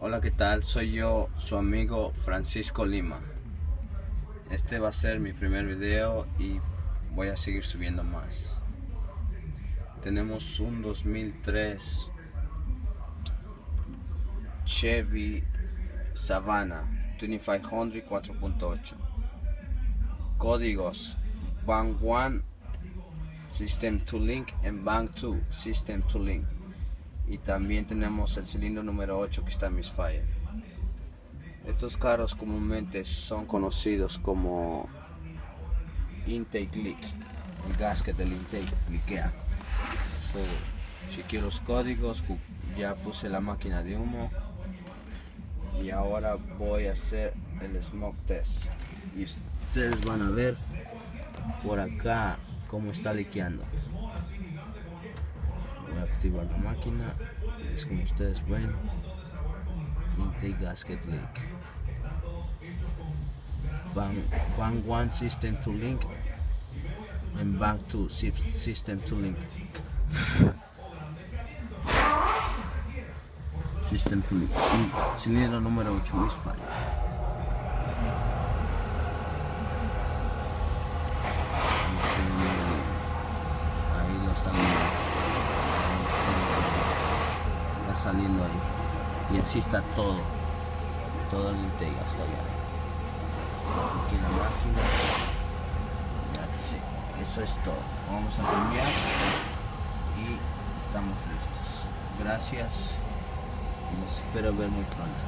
Hola, ¿qué tal? Soy yo, su amigo Francisco Lima. Este va a ser mi primer video y voy a seguir subiendo más. Tenemos un 2003 Chevy Savannah 2500 4.8. Códigos Bank 1 System to Link and Bank 2 System to Link. Y también tenemos el cilindro número 8 que está en misfire. Estos carros comúnmente son conocidos como intake leak, el gasket del intake liquea. Chequeé los códigos, ya puse la máquina de humo y ahora voy a hacer el smoke test. Y ustedes van a ver por acá cómo está liqueando. Voy a activar la máquina, es como ustedes ven, intake gasket leak. Bank 1 system to link and Bank 2 system to link. System to link. Y cilindro número 8 misfire. Ahí lo están viendo. Está saliendo ahí. Y así está todo el intake hasta allá. Aquí la máquina. That's it. Eso es todo. Vamos a cambiar y estamos listos. Gracias y los espero ver muy pronto.